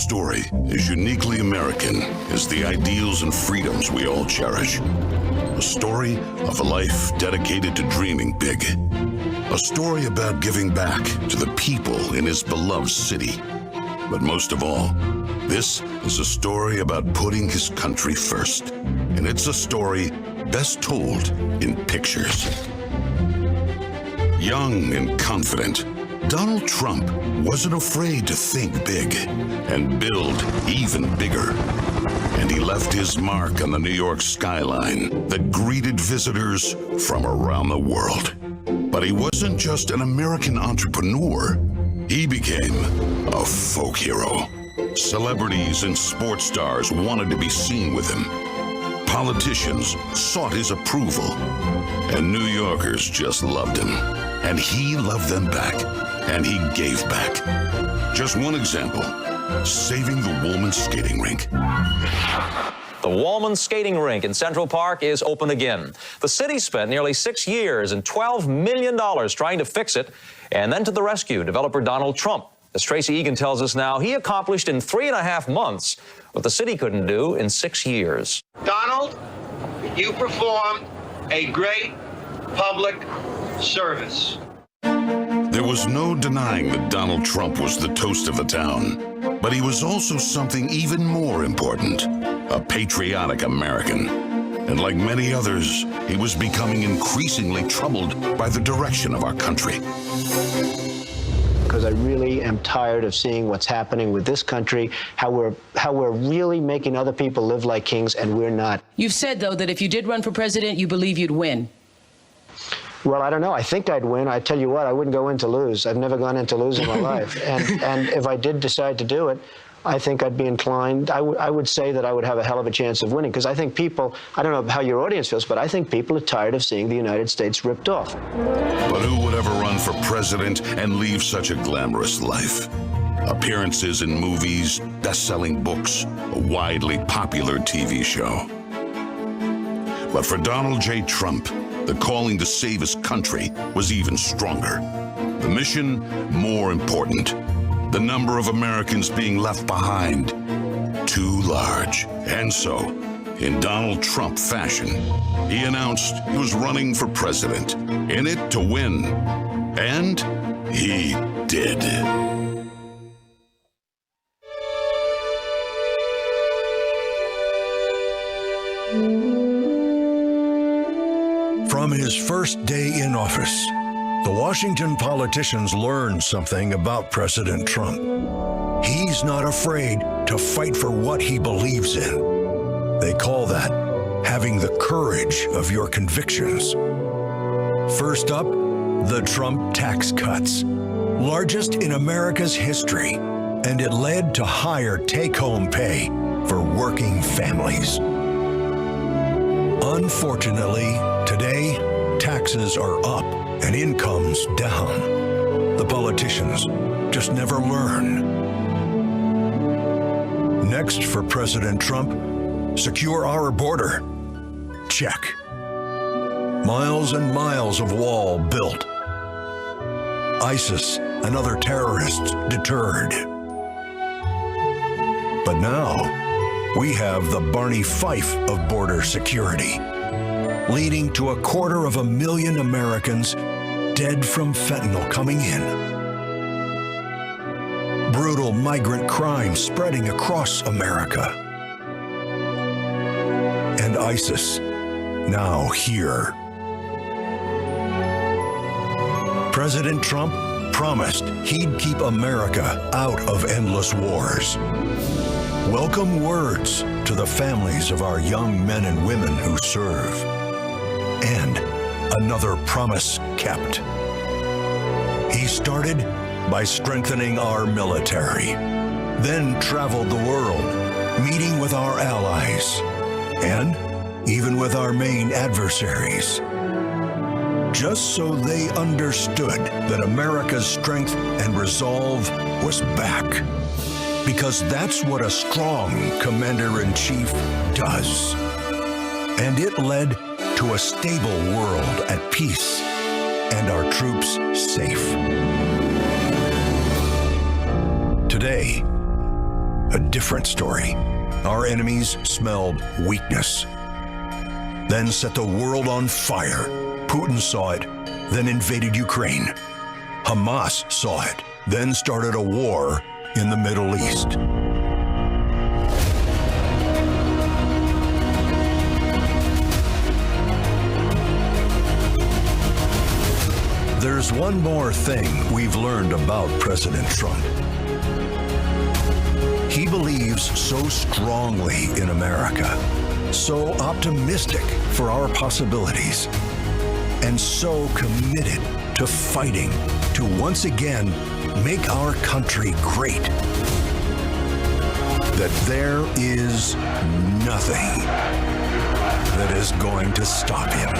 story is uniquely American as the ideals and freedoms we all cherish. A story of a life dedicated to dreaming big. A story about giving back to the people in his beloved city. But most of all, this is a story about putting his country first. And it's a story best told in pictures. Young and confident, Donald Trump wasn't afraid to think big and build even bigger. And he left his mark on the New York skyline that greeted visitors from around the world. But he wasn't just an American entrepreneur. He became a folk hero. Celebrities and sports stars wanted to be seen with him. Politicians sought his approval. And New Yorkers just loved him. And he loved them back. And he gave back. Just one example, saving the Woolman skating rink. The Woolman skating rink in Central Park is open again. The city spent nearly 6 years and $12 million trying to fix it. And then to the rescue, developer Donald Trump. As Tracy Egan tells us now, he accomplished in 3.5 months what the city couldn't do in 6 years. Donald, you performed a great public service. There was no denying that Donald Trump was the toast of the town, but he was also something even more important, a patriotic American. And like many others, he was becoming increasingly troubled by the direction of our country. Because I really am tired of seeing what's happening with this country, how we're really making other people live like kings, and we're not. You've said, though, that if you did run for president, you believe you'd win. Well, I don't know. I think I'd win. I tell you what, I wouldn't go in to lose. I've never gone in to lose in my life. And if I did decide to do it, I think I'd be inclined. I would say that I would have a hell of a chance of winning, because I think people, I don't know how your audience feels, but I think people are tired of seeing the United States ripped off. But who would ever run for president and leave such a glamorous life? Appearances in movies, best-selling books, a widely popular TV show. But for Donald J. Trump, the calling to save his country was even stronger. The mission, more important. The number of Americans being left behind, too large. And so, in Donald Trump fashion, he announced he was running for president, in it to win. And he did. From his first day in office, the Washington politicians learned something about President Trump. He's not afraid to fight for what he believes in. They call that having the courage of your convictions. First up, the Trump tax cuts, largest in America's history, and it led to higher take-home pay for working families. Unfortunately, today, taxes are up and incomes down. The politicians just never learn. Next for President Trump, secure our border. Check. Miles and miles of wall built. ISIS and other terrorists deterred. But now, we have the Barney Fife of border security, leading to 250,000 Americans dead from fentanyl coming in. Brutal migrant crime spreading across America. And ISIS now here. President Trump promised he'd keep America out of endless wars. Welcome words to the families of our young men and women who serve. And another promise kept. He started by strengthening our military, then traveled the world, meeting with our allies, and even with our main adversaries, just so they understood that America's strength and resolve was back. Because that's what a strong commander-in-chief does. And it led to a stable world at peace and our troops safe. Today, a different story. Our enemies smelled weakness, then set the world on fire. Putin saw it, then invaded Ukraine. Hamas saw it, then started a war in the Middle East. There's one more thing we've learned about President Trump. He believes so strongly in America, so optimistic for our possibilities, and so committed to fighting to once again make our country great, that there is nothing that is going to stop him.